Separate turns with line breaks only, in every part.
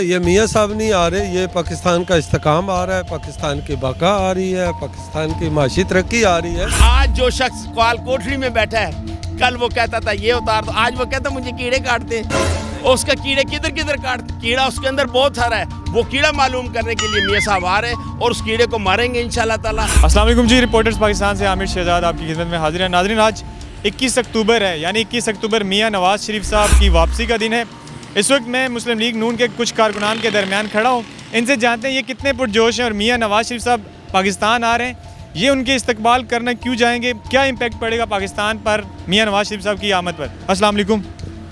یہ میاں صاحب نہیں آ رہے، یہ پاکستان کا استحکام آ رہا ہے، پاکستان کی بقا آ رہی ہے، پاکستان کی معاشی ترقی آ رہی ہے۔
آج جو شخص کال کوٹری میں بیٹھا ہے، کل وہ کہتا تھا یہ اتار دو، آج وہ کہتا مجھے کیڑے کاٹتے ہیں۔ اس کا کیڑے کدھر کاٹتے، کیڑا اس کے اندر بہت سارا ہے، وہ کیڑا معلوم کرنے کے لیے میاں صاحب آ رہے ہیں اور اس کیڑے کو ماریں گے انشاءاللہ تعالیٰ۔
السلام علیکم جی، رپورٹرز پاکستان سے عامر شہزاد آپ کی خدمت میں حاضر ہیں۔ ناظرین، آج 21 اکتوبر ہے، یعنی 21 اکتوبر میاں نواز شریف صاحب کی واپسی کا دن ہے۔ اس وقت میں مسلم لیگ نون کے کچھ کارکنان کے درمیان کھڑا ہوں، ان سے جانتے ہیں یہ کتنے پرجوش ہیں اور میاں نواز شریف صاحب پاکستان آ رہے ہیں، یہ ان کے استقبال کرنا کیوں جائیں گے، کیا امپیکٹ پڑے گا پاکستان پر میاں نواز شریف صاحب کی آمد پر۔ السلام علیکم۔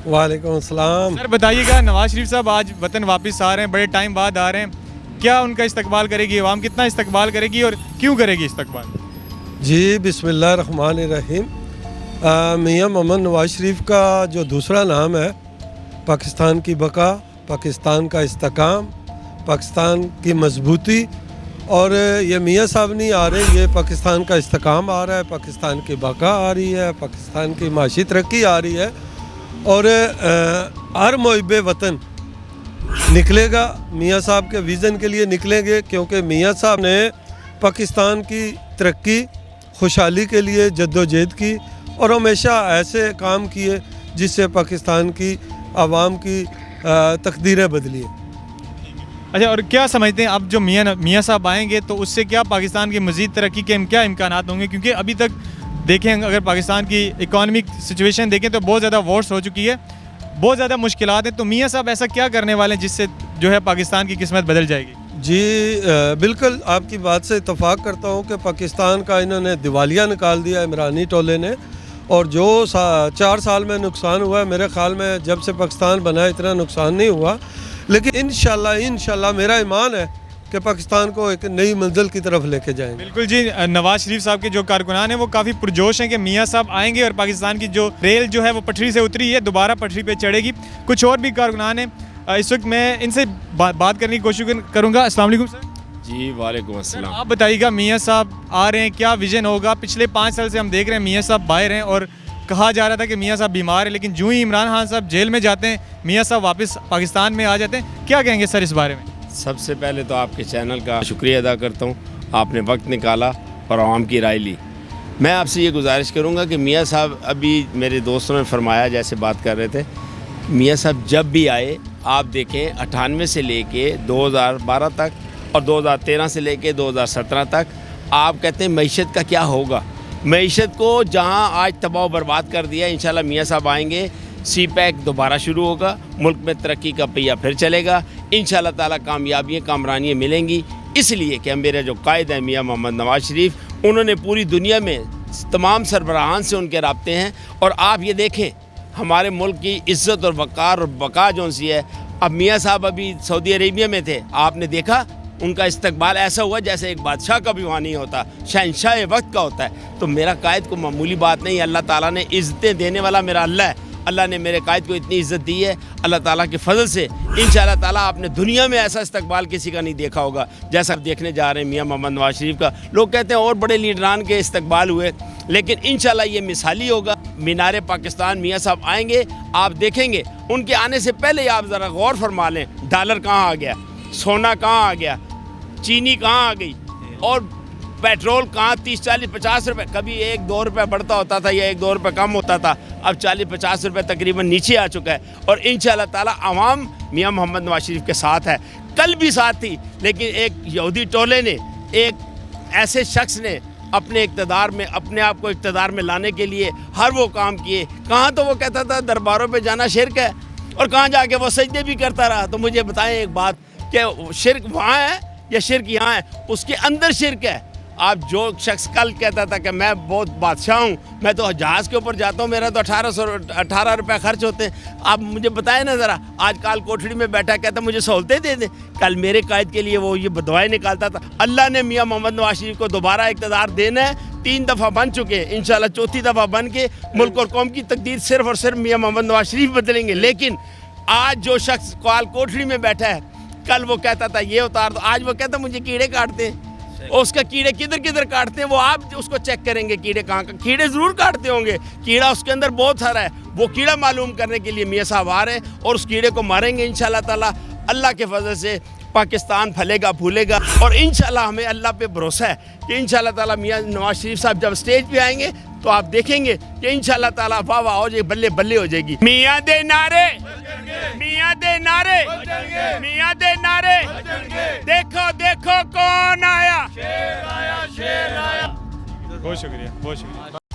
وعلیکم السلام۔
سر بتائیے گا، نواز شریف صاحب آج وطن واپس آ رہے ہیں، بڑے ٹائم بعد آ رہے ہیں، کیا ان کا استقبال کرے گی عوام، کتنا استقبال کرے گی اور کیوں کرے گی استقبال؟
جی بسم اللہ الرحمن الرحیم۔ میاں محمد نواز شریف کا جو دوسرا نام ہے، پاکستان کی بقا، پاکستان کا استحکام، پاکستان کی مضبوطی، اور یہ میاں صاحب نہیں آ رہے، یہ پاکستان کا استحکام آ رہا ہے، پاکستان کی بقا آ رہی ہے، پاکستان کی معاشی ترقی آ رہی ہے، اور ہر محب وطن نکلے گا میاں صاحب کے ویژن کے لیے نکلیں گے، کیونکہ میاں صاحب نے پاکستان کی ترقی خوشحالی کے لیے جدوجہد کی اور ہمیشہ ایسے کام کیے جس سے پاکستان کی عوام کی تقدیریں بدلی ہیں۔
اچھا، اور کیا سمجھتے ہیں اب جو میاں صاحب آئیں گے تو اس سے کیا پاکستان کی مزید ترقی کے کیا امکانات ہوں گے؟ کیونکہ ابھی تک دیکھیں، اگر پاکستان کی اکانومک سچویشن دیکھیں تو بہت زیادہ ورس ہو چکی ہے، بہت زیادہ مشکلات ہیں، تو میاں صاحب ایسا کیا کرنے والے ہیں جس سے جو ہے پاکستان کی قسمت بدل جائے گی؟
جی بالکل آپ کی بات سے اتفاق کرتا ہوں کہ پاکستان کا انہوں نے دیوالیہ نکال دیا عمرانی ٹولے نے، اور جو 4 سال میں نقصان ہوا ہے، میرے خیال میں جب سے پاکستان بنا اتنا نقصان نہیں ہوا، لیکن انشاءاللہ میرا ایمان ہے کہ پاکستان کو ایک نئی منزل کی طرف لے کے جائیں گے۔
بالکل جی، نواز شریف صاحب کے جو کارکنان ہیں وہ کافی پرجوش ہیں کہ میاں صاحب آئیں گے اور پاکستان کی جو ریل جو ہے وہ پٹری سے اتری ہے دوبارہ پٹری پہ چڑھے گی۔ کچھ اور بھی کارکنان ہیں، اس وقت میں ان سے بات کرنے کی کوشش کروں گا۔ السلام علیکم سر۔
جی وعلیکم السلام۔
آپ بتائیے گا، میاں صاحب آ رہے ہیں، کیا ویژن ہوگا؟ پچھلے 5 سال سے ہم دیکھ رہے ہیں میاں صاحب باہر ہیں اور کہا جا رہا تھا کہ میاں صاحب بیمار ہیں، لیکن جو ہی عمران خان صاحب جیل میں جاتے ہیں میاں صاحب واپس پاکستان میں آ جاتے ہیں، کیا کہیں گے سر اس بارے میں؟
سب سے پہلے تو آپ کے چینل کا شکریہ ادا کرتا ہوں، آپ نے وقت نکالا اور عوام کی رائے لی۔ میں آپ سے یہ گزارش کروں گا کہ میاں صاحب، ابھی میرے دوستوں نے فرمایا جیسے بات کر رہے تھے، میاں صاحب جب بھی آئے آپ دیکھیں 98 سے لے کے 2012 تک اور 2013 سے لے کے 2017 تک، آپ کہتے ہیں معیشت کا کیا ہوگا؟ معیشت کو جہاں آج تباہ و برباد کر دیا، انشاءاللہ میاں صاحب آئیں گے، سی پیک دوبارہ شروع ہوگا، ملک میں ترقی کا پہیہ پھر چلے گا، انشاءاللہ تعالیٰ کامیابیاں کامرانیاں ملیں گی، اس لیے کہ میرے جو قائد ہیں میاں محمد نواز شریف، انہوں نے پوری دنیا میں تمام سربراہان سے ان کے رابطے ہیں، اور آپ یہ دیکھیں ہمارے ملک کی عزت اور وقار اور بقا جو سی ہے، اب میاں صاحب ابھی سعودی عربیہ میں تھے، آپ نے دیکھا ان کا استقبال ایسا ہوا جیسے ایک بادشاہ کا بھی وہاں نہیں ہوتا، شہنشاہ وقت کا ہوتا ہے۔ تو میرا قائد کو معمولی بات نہیں، اللہ تعالیٰ نے عزتیں دینے والا میرا اللہ ہے، اللہ نے میرے قائد کو اتنی عزت دی ہے، اللہ تعالیٰ کے فضل سے انشاءاللہ تعالیٰ آپ نے دنیا میں ایسا استقبال کسی کا نہیں دیکھا ہوگا جیسا آپ دیکھنے جا رہے ہیں میاں محمد نواز شریف کا۔ لوگ کہتے ہیں اور بڑے لیڈران کے استقبال ہوئے، لیکن انشاءاللہ یہ مثالی ہوگا۔ مینار پاکستان میاں صاحب آئیں گے، آپ دیکھیں گے ان کے آنے سے پہلے ہی آپ ذرا غور فرما لیں، ڈالر کہاں آ گیا، سونا کہاں آ گیا، چینی کہاں آ گئی، اور پیٹرول کہاں 30 40 50 روپے، کبھی 1 2 روپے بڑھتا ہوتا تھا یا 1 2 روپے کم ہوتا تھا، اب 40 50 روپے تقریباً نیچے آ چکا ہے، اور انشاءاللہ تعالیٰ عوام میاں محمد نواز شریف کے ساتھ ہے، کل بھی ساتھ تھی، لیکن ایک یہودی ٹولے نے، ایک ایسے شخص نے اپنے اقتدار میں، اپنے آپ کو اقتدار میں لانے کے لیے ہر وہ کام کیے۔ کہاں تو وہ کہتا تھا درباروں پہ جانا شرک ہے، اور کہاں جا کے وہ سجدے بھی کرتا رہا۔ تو مجھے بتائیں ایک بات کہ شرک وہاں ہے یا شرک یہاں ہے؟ اس کے اندر شرک ہے۔ آپ جو شخص کل کہتا تھا کہ میں بہت بادشاہ ہوں، میں تو جہاز کے اوپر جاتا ہوں، میرا تو 18 روپے خرچ ہوتے ہیں، آپ مجھے بتائیں نا ذرا، آج کال کوٹھڑی میں بیٹھا کہتا مجھے سہولتیں دے دیں، کل میرے قائد کے لیے وہ یہ بدوائیں نکالتا تھا۔ اللہ نے میاں محمد نواز شریف کو دوبارہ اقتدار دینا ہے، 3 دفعہ بن چکے ہیں، انشاءاللہ 4تھی دفعہ بن کے ملک اور قوم کی تقدیر صرف اور صرف میاں محمد نواز شریف بدلیں گے۔ لیکن آج جو شخص کال کوٹھڑی میں بیٹھا ہے، کل وہ کہتا تھا یہ اتار دو، آج وہ کہتا مجھے کیڑے کاٹتے ہیں، اس کا کیڑے کدھر کاٹتے ہیں وہ آپ اس کو چیک کریں گے، کیڑے کہاں کا، کیڑے ضرور کاٹتے ہوں گے، کیڑا اس کے اندر بہت سارا ہے، وہ کیڑا معلوم کرنے کے لیے میاں صاحب آ رہے ہیں اور اس کیڑے کو ماریں گے انشاءاللہ تعالیٰ۔ اللہ کے فضل سے پاکستان پھلے گا پھولے گا، اور انشاءاللہ ہمیں اللہ پہ بھروسہ ہے کہ انشاءاللہ تعالیٰ میاں نواز شریف صاحب جب اسٹیج پہ آئیں گے تو آپ دیکھیں گے کہ انشاءاللہ تعالیٰ واہ واہ ہو جائے، بلے بلے ہو جائے گی. میاں دے نعرے، میاں دے نعرے، میاں دے نعرے، دیکھو دیکھو کون آیا.
بہت شکریہ، بہت شکریہ.